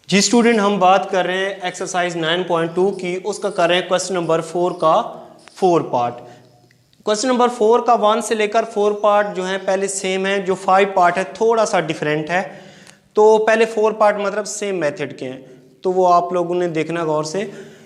जी student, हम बात कर रहे हैं एक्सरसाइज 9.2 की। उसका कर रहे हैं क्वेश्चन नंबर 4 का 4 पार्ट। क्वेश्चन नंबर 4 का 1 से लेकर 4 पार्ट जो है पहले सेम है, जो 5 पार्ट है थोड़ा सा डिफरेंट है। तो पहले 4 पार्ट मतलब सेम मेथड के हैं, तो वो आप लोगों ने देखना गौर से।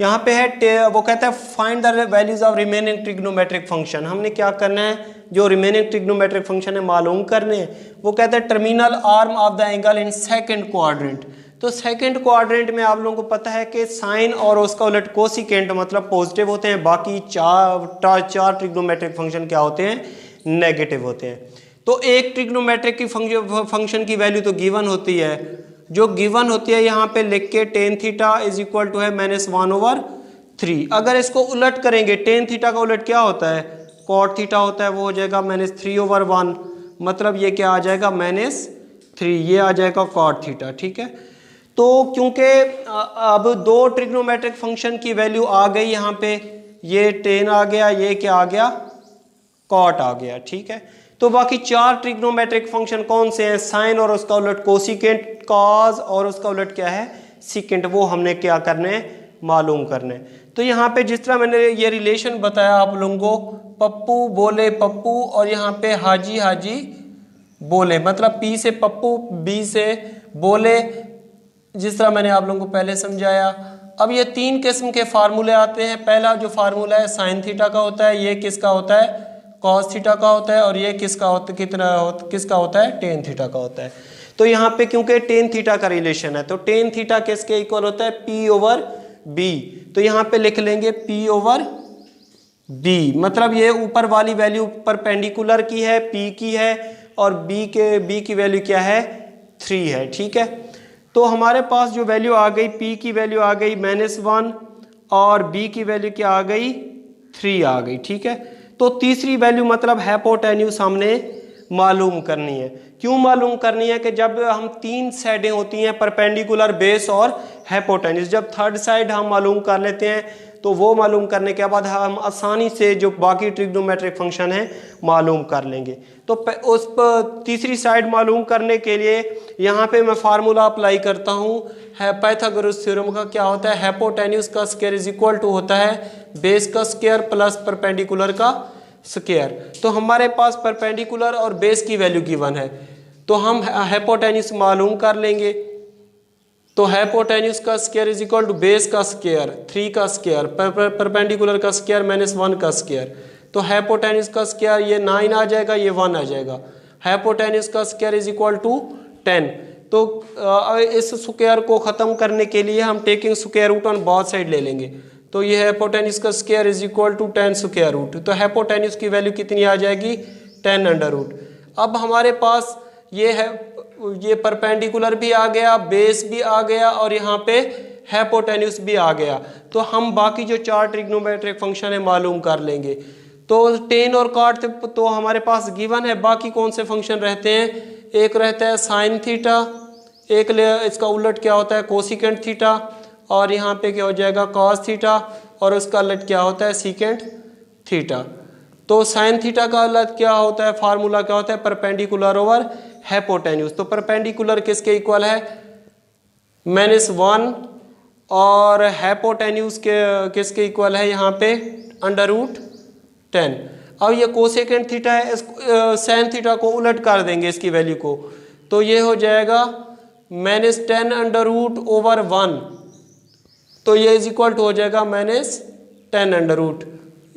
यहाँ पे है वो कहता है find the values of remaining trigonometric function. हमने क्या करना है, जो रिमेनिंग ट्रिग्नोमेट्रिक फंक्शन है मालूम करने हैं। वो कहता है terminal arm of the angle in second quadrant. तो सेकंड क्वाड्रेंट में आप लोगों को पता है कि साइन और उसका उलट कोसिकेंट मतलब पॉजिटिव होते हैं, बाकी चार ट्रिग्नोमेट्रिक फंक्शन क्या होते हैं, नेगेटिव होते हैं। तो एक ट्रिग्नोमेट्रिक की फंक्शन की वैल्यू तो गिवन होती है, जो गिवन होती है यहाँ पे लिख के tan theta is equal to है -1/3। अगर इसको उलट करेंगे, टेन थीटा का उलट क्या होता है, कॉट थीटा होता है, वो हो जाएगा -3/1। मतलब ये क्या आ जाएगा -3, ये आ जाएगा कॉट थीटा। ठीक है, तो क्योंकि अब दो ट्रिग्नोमेट्रिक फंक्शन की वैल्यू आ गई यहाँ पे, ये टेन आ गया, ये क्या आ गया, कॉट आ गया। ठीक है, तो बाकी चार ट्रिग्नोमेट्रिक फंक्शन कौन से हैं, साइन और उसका उलट कोसिकेंट, कॉस और उसका उलट क्या है सीकेंट, वो हमने क्या करने हैं, मालूम करने। तो यहाँ पे जिस तरह मैंने ये रिलेशन बताया आप लोगों को, पप्पू बोले पप्पू और यहाँ पे हाजी हाजी बोले, मतलब पी से पप्पू, बी से बोले, जिस तरह मैंने आप लोगों को पहले समझाया। अब ये तीन किस्म के फार्मूले आते हैं। पहला जो फार्मूला है साइन थीटा का होता है, ये किसका होता है, कॉस थीटा का होता है, और ये किसका होता है, टेन थीटा का होता है। तो यहाँ पे क्योंकि टेन थीटा का रिलेशन है, तो टेन थीटा किसके इक्वल होता है, P/B। तो यहाँ पे लिख लेंगे P/B, मतलब ये ऊपर वाली वैल्यू परपेंडिकुलर की है, P की है, और B की वैल्यू क्या है, 3 है। ठीक है, तो हमारे पास जो वैल्यू आ गई, P की वैल्यू आ गई -1 और B की वैल्यू क्या आ गई, 3 आ गई। ठीक है, तो तीसरी वैल्यू मतलब हाइपोटेन्यूज हमने मालूम करनी है। क्यों मालूम करनी है कि जब हम तीन साइडें होती हैं, परपेंडिकुलर, बेस और हाइपोटेन्यूज, जब थर्ड साइड हम मालूम कर लेते हैं तो वो मालूम करने के बाद हम आसानी से जो बाकी ट्रिग्नोमेट्रिक फंक्शन है मालूम कर लेंगे। तो उस पर तीसरी साइड मालूम करने के लिए यहाँ पे मैं फार्मूला अप्लाई करता हूँ, पाइथागोरस थ्योरम का। क्या होता है, हाइपोटेन्यूज का स्क्वायर इज इक्वल टू होता है बेस का स्क्वायर प्लस परपेंडिकुलर का स्क्वायर। तो हमारे पास परपेंडिकुलर और बेस की वैल्यू गिवन है, तो हम हाइपोटेन्यूज मालूम कर लेंगे। तो हाइपोटेन्यूज का square is equal to base का स्क्वायर 3 का स्क्वायर, परपेंडिकुलर का स्क्वायर -1 का स्क्वायर। तो हाइपोटेन्यूज का स्क्वायर ये 9 आ जाएगा, ये 1 आ जाएगा। हाइपोटेन्यूज का स्क्वायर इज इक्वल टू 10। तो इस स्क्वायर को ख़त्म करने के लिए हम taking square root on both side ले लेंगे। तो ये हाइपोटेन्यूज का square is equal to 10 square root. तो हाइपोटेन्यूज की वैल्यू कितनी आ जाएगी, 10√। अब हमारे पास ये है, ये परपेंडिकुलर भी आ गया, बेस भी आ गया, और यहाँ पे हाइपोटेन्यूज भी आ गया। तो हम बाकी जो चार ट्रिग्नोमेट्रिक फंक्शन है मालूम कर लेंगे। तो टेन और कॉट तो हमारे पास गिवन है। बाकी कौन से फंक्शन रहते हैं, एक रहता है साइन थीटा, एक इसका उलट क्या होता है कोसिकेंट थीटा, और यहाँ पे क्या हो जाएगा कॉस थीटा, और उसका उलट क्या होता है सीकेंट थीटा। तो साइन थीटा का उलट क्या होता है, फार्मूला क्या होता है, परपेंडिकुलर ओवर हाइपोटेन्यूज। तो परपेंडिकुलर किसके इक्वल है, -1, और हाइपोटेन्यूज के किसके इक्वल है, यहाँ पे √10। अब ये कोसेकेंट थीटा है, साइन थीटा को उलट कर देंगे इसकी वैल्यू को, तो ये हो जाएगा -10√1। तो ये इज इक्वल टू हो जाएगा -10√,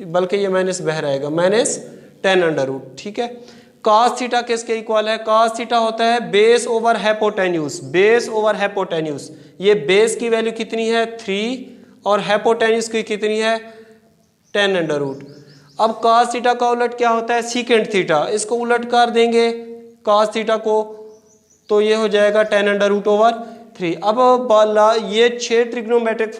बल्कि ये माइनस बह रहेगा, -10√। ठीक है, cos थीटा किसके इक्वल है, cos थीटा होता है base over hypotenuse, base over hypotenuse. ये बेस की वैल्यू कितनी है 3, और हाइपोटेन्यूज की कितनी है 10√। अब cos थीटा का उलट क्या होता है सीकेंट थीटा, इसको उलट कर देंगे cos थीटा को, तो ये हो जाएगा 10√3। अब ये 6 ट्रिग्नोमेट्रिक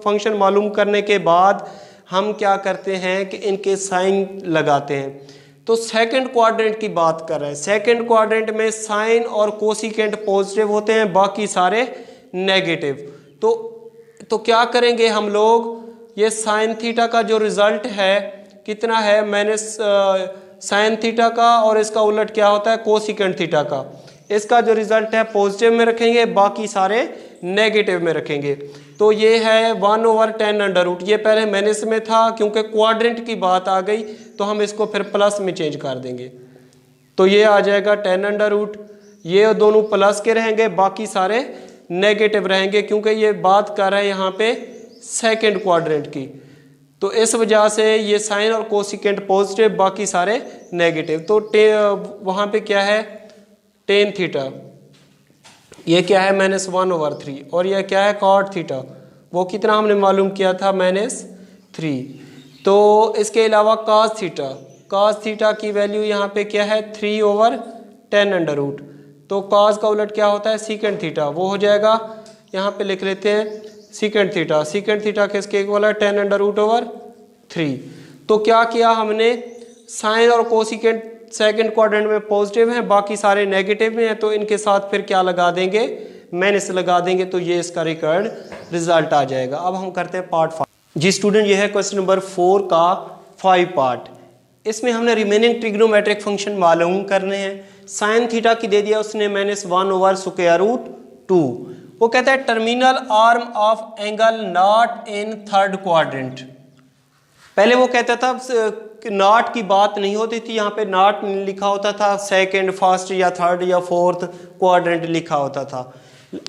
फंक्शन मालूम करने के बाद हम क्या करते हैं कि इनके साइन लगाते हैं। तो सेकंड क्वाड्रेंट की बात कर रहे हैं। सेकंड क्वाड्रेंट में साइन और कोसिकेंट पॉजिटिव होते हैं, बाकी सारे नेगेटिव। तो क्या करेंगे हम लोग, ये साइन थीटा का जो रिजल्ट है कितना है, साइन थीटा का, और इसका उलट क्या होता है कोसिकेंट थीटा का, इसका जो रिजल्ट है पॉजिटिव में रखेंगे, बाकी सारे नेगेटिव में रखेंगे। तो ये है 1/10 अंडर रूट, ये पहले माइनस में था, क्योंकि क्वाड्रेंट की बात आ गई तो हम इसको फिर प्लस में चेंज कर देंगे। तो ये आ जाएगा 10 अंडर रूट, ये दोनों प्लस के रहेंगे, बाकी सारे नेगेटिव रहेंगे, क्योंकि ये बात कर रहे हैं यहाँ पे सेकंड क्वाड्रेंट की। तो इस वजह से ये साइन और कोसिकेंट पॉजिटिव, बाकी सारे नेगेटिव। तो वहाँ पे क्या है टेन थीटा, ये क्या है -1/3, और यह क्या है कॉट थीटा, वो कितना हमने मालूम किया था -3। तो इसके अलावा कॉस थीटा की वैल्यू यहाँ पे क्या है 3/10 अंडर रूट। तो कॉस का उलट क्या होता है सीकेंट थीटा, वो हो जाएगा, यहाँ पे लिख लेते हैं सीकेंट थीटा किसके इक्वल है 10 अंडर रूट ओवर 3। तो क्या किया हमने, साइन और कोसिकेंट सेकंड क्वाड्रेंट में पॉजिटिव हैं, बाकी सारे नेगेटिव में हैं, तो इनके साथ फिर क्या लगा देंगे माइनस लगा देंगे, तो ये इसका रिक्वायर्ड रिजल्ट आ जाएगा। अब हम करते हैं पार्ट 5। जी स्टूडेंट, ये है क्वेश्चन नंबर 4 का 5 पार्ट। इसमें हमने रिमेनिंग ट्रिग्नोमेट्रिक फंक्शन मालूम करने हैं। साइन थीटा की दे दिया उसने -1/√2। वो कहता है terminal arm of angle not in third quadrant. पहले वो कहता था नॉट की बात नहीं होती थी, यहाँ पे नॉट लिखा होता था, सेकंड, फर्स्ट या थर्ड या फोर्थ क्वाड्रेंट लिखा होता था।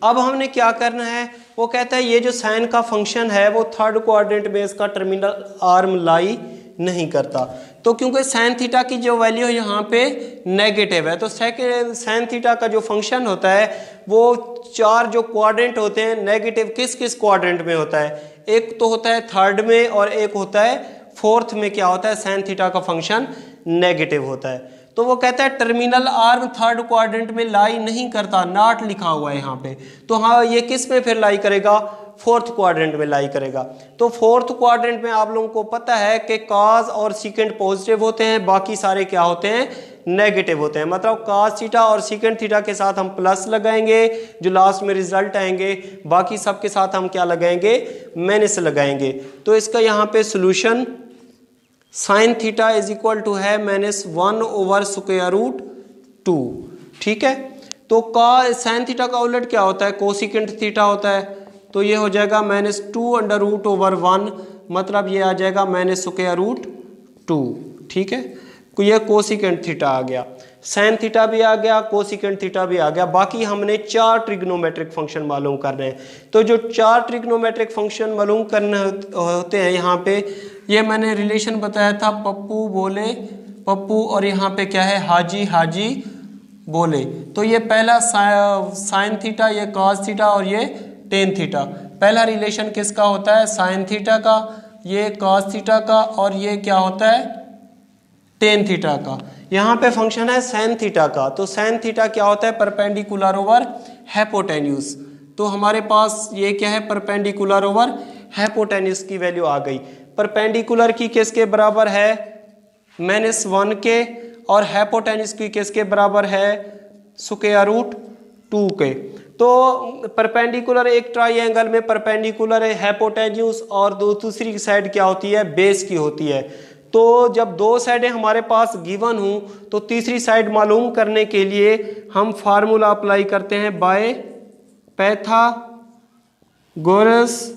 अब हमने क्या करना है, वो कहता है ये जो साइन का फंक्शन है वो थर्ड क्वाड्रेंट में इसका टर्मिनल आर्म लाई नहीं करता। तो क्योंकि साइन थीटा की जो वैल्यू है यहाँ पे नेगेटिव है, तो सेकंड साइन थीटा का जो फंक्शन होता है वो 4 जो क्वाड्रेंट होते हैं नेगेटिव किस किस क्वाड्रेंट में होता है, एक तो होता है थर्ड में और एक होता है फोर्थ में। क्या होता है साइन थीटा का फंक्शन नेगेटिव होता है। तो वो कहता है टर्मिनल आर्म थर्ड क्वाड्रेंट में लाई नहीं करता, नॉट लिखा हुआ है यहाँ पे। तो हाँ, ये किस में फिर लाई करेगा, फोर्थ क्वाड्रेंट में लाई करेगा। तो फोर्थ क्वाड्रेंट में आप लोगों को पता है कि कॉस और सीकेंट पॉजिटिव होते हैं, बाकी सारे क्या होते हैं नेगेटिव होते हैं। मतलब कॉस थीटा और सीकेंट थीटा के साथ हम प्लस लगाएंगे, जो लास्ट में रिजल्ट आएंगे, बाकी सब के साथ हम क्या लगाएंगे माइनस लगाएंगे। तो इसका यहाँ पे solution sine theta is equal to है -1/√2। ठीक है, तो साइन थीटा का उलट क्या होता है कोसिकेंट थीटा होता है, तो ये हो जाएगा -2/√1, मतलब ये आ जाएगा -√2। ठीक है, तो ये कोसिकेंट थीटा आ गया, साइन थीटा भी आ गया, कोसिकेंट थीटा भी आ गया। बाकी हमने 4 ट्रिग्नोमेट्रिक फंक्शन मालूम करने हैं। तो जो 4 ट्रिग्नोमेट्रिक फंक्शन मालूम करने होते हैं, यहाँ पे ये मैंने रिलेशन बताया था, पप्पू बोले पप्पू, और यहाँ पे क्या है हाजी हाजी बोले। तो ये पहला साइन थीटा, ये कॉस थीटा और ये टेन थीटा। पहला रिलेशन किसका होता है साइन थीटा का, ये कॉस थीटा का, और ये क्या होता है टेन थीटा का। यहाँ पे फंक्शन है साइन थीटा का। तो साइन थीटा क्या होता है परपेंडिकुलर ओवर हाइपोटेन्यूज। तो हमारे पास ये क्या है परपेंडिकुलर ओवर हाइपोटेन्यूज की वैल्यू आ गई। परपेंडिकुलर की किसके बराबर है -1 के, और हाइपोटेन्यूज की किसके बराबर है √2 के। तो परपेंडिकुलर एक ट्राइंगल में परपेंडिकुलर है हाइपोटेन्यूज, और दूसरी साइड क्या होती है बेस की होती है। तो जब 2 साइडें हमारे पास गिवन हूं, तो तीसरी साइड मालूम करने के लिए हम फार्मूला अप्लाई करते हैं बाय पाइथागोरस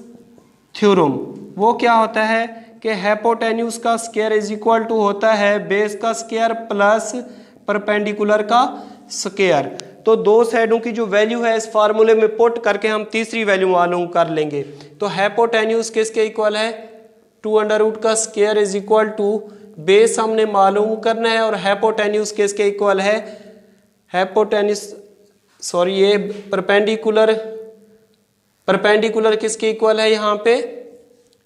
थ्योरम। वो क्या होता है कि हाइपोटेन्यूज का स्क्वायर इज इक्वल टू होता है बेस का स्क्वायर प्लस परपेंडिकुलर का स्क्वायर। तो 2 साइडों की जो वैल्यू है इस फार्मूले में पुट करके हम तीसरी वैल्यू मालूम कर लेंगे। तो हाइपोटेन्यूज किसके इक्वल है 2√2 का square is equal to base हमने मालूम करना है, और हाइपोटेन्यूज किसके इक्वल है ये परपेंडिकुलर किसके इक्वल है, यहाँ पे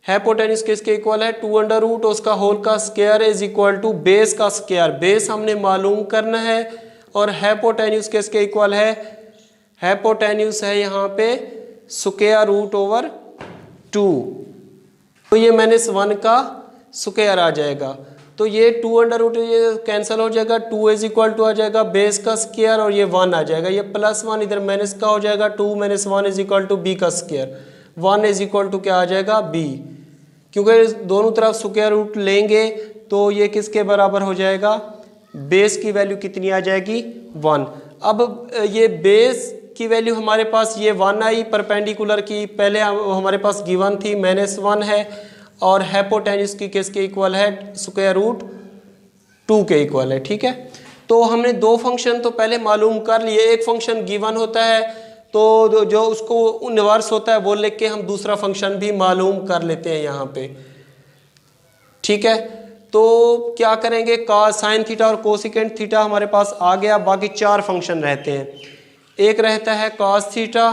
हाइपोटेन्यूज किसके इक्वल है 2√2 उसका होल का square is equal to base का स्क्वायर। बेस हमने मालूम करना है, और हाइपोटेन्यूज किसके इक्वल है हाइपोटेन्यूज है यहाँ पे √2। तो ये -1 का स्क्वायर आ जाएगा। तो ये 2√2 ये कैंसिल हो जाएगा, 2 इज इक्वल टू आ जाएगा बेस का स्क्वायर, और ये 1 आ जाएगा, ये +1 इधर माइनस का हो जाएगा, 2 - 1 इज इक्वल टू बी का स्क्वायर, 1 इज इक्वल टू क्या आ जाएगा बी। क्योंकि दोनों तरफ स्क्वायर रूट लेंगे तो ये किसके बराबर हो जाएगा बेस की वैल्यू कितनी आ जाएगी 1। अब ये बेस की वैल्यू हमारे पास ये 1 आई परपेंडिकुलर की, पहले हमारे पास गिवन थी -1 है, और हाइपोटेन्यूज की किसके इक्वल है, √2 के इक्वल है। ठीक है, तो हमने दो फंक्शन तो पहले मालूम कर लिए, एक फंक्शन गिवन होता है तो जो उसको इनवर्स होता है वो लिख के हम दूसरा फंक्शन भी मालूम कर लेते हैं यहाँ पे। ठीक है, तो क्या करेंगे, cos साइन थीटा और कोसिकेंट थीटा हमारे पास आ गया। बाकी 4 फंक्शन रहते हैं, एक रहता है cos थीटा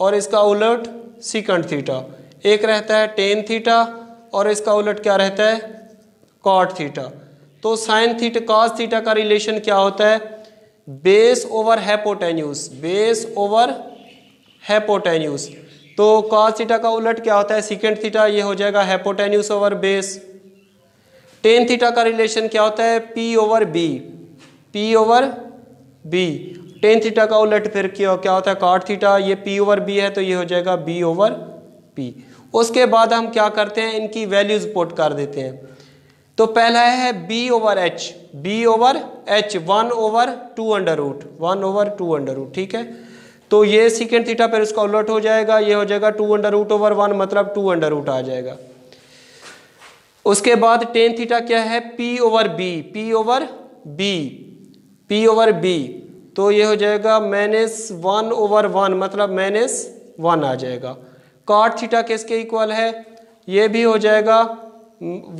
और इसका उलट सीकेंट थीटा, एक रहता है टेन थीटा और इसका उलट क्या रहता है, कॉट थीटा। तो साइन थीटा cos थीटा का रिलेशन क्या होता है, base over hypotenuse, base over hypotenuse. तो cos थीटा का उलट क्या होता है, सीकेंट थीटा, ये हो जाएगा hypotenuse over base. Tan theta का रिलेशन क्या होता है, P over B, P over B। Tan theta का उलट फिर क्या होता है, cot थीटा, ये P ओवर B है तो ये हो जाएगा B ओवर P। उसके बाद हम क्या करते हैं, इनकी वैल्यूज पुट कर देते हैं। तो पहला है B over H, B over H 1 over 2 under root, 1 over 2 under root. ठीक है, तो ये सीकेंट थीटा फिर उसका उलट हो जाएगा, ये हो जाएगा 2 अंडर रूट ओवर 1, मतलब 2 अंडर रूट आ जाएगा। उसके बाद टेन थीटा क्या है, P over B, P over B, P over B, तो ये हो जाएगा -1 ओवर 1, मतलब -1 आ जाएगा। कॉट थीटा किसके इक्वल है, ये भी हो जाएगा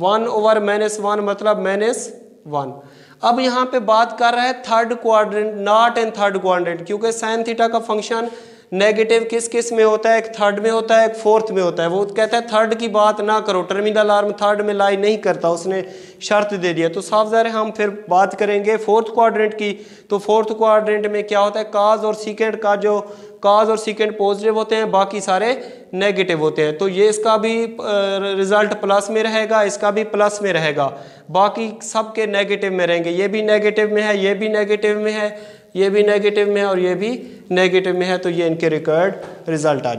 1 ओवर -1, मतलब -1। अब यहाँ पे बात कर रहा है third quadrant, not in third quadrant, क्योंकि साइन थीटा का फंक्शन नेगेटिव किस किस में होता है, एक थर्ड में होता है, एक फोर्थ में होता है। वो कहता है थर्ड की बात ना करो, टर्मिनल आर्म थर्ड में लाई नहीं करता, उसने शर्त दे दिया। तो साफ ज़ाहिर है हम फिर बात करेंगे फोर्थ क्वाड्रेंट की। तो फोर्थ क्वाड्रेंट में क्या होता है, काज और सीकेंट का जो काज और सीकेंट पॉजिटिव होते हैं, बाकी सारे नेगेटिव होते हैं। तो ये इसका भी रिजल्ट प्लस में रहेगा, इसका भी प्लस में रहेगा, बाकी सब के नेगेटिव में रहेंगे। ये भी नेगेटिव में है, ये भी नेगेटिव में है, ये भी नेगेटिव में है और ये भी नेगेटिव में है, तो ये इनके रिक्वायर्ड रिजल्ट आ जाए।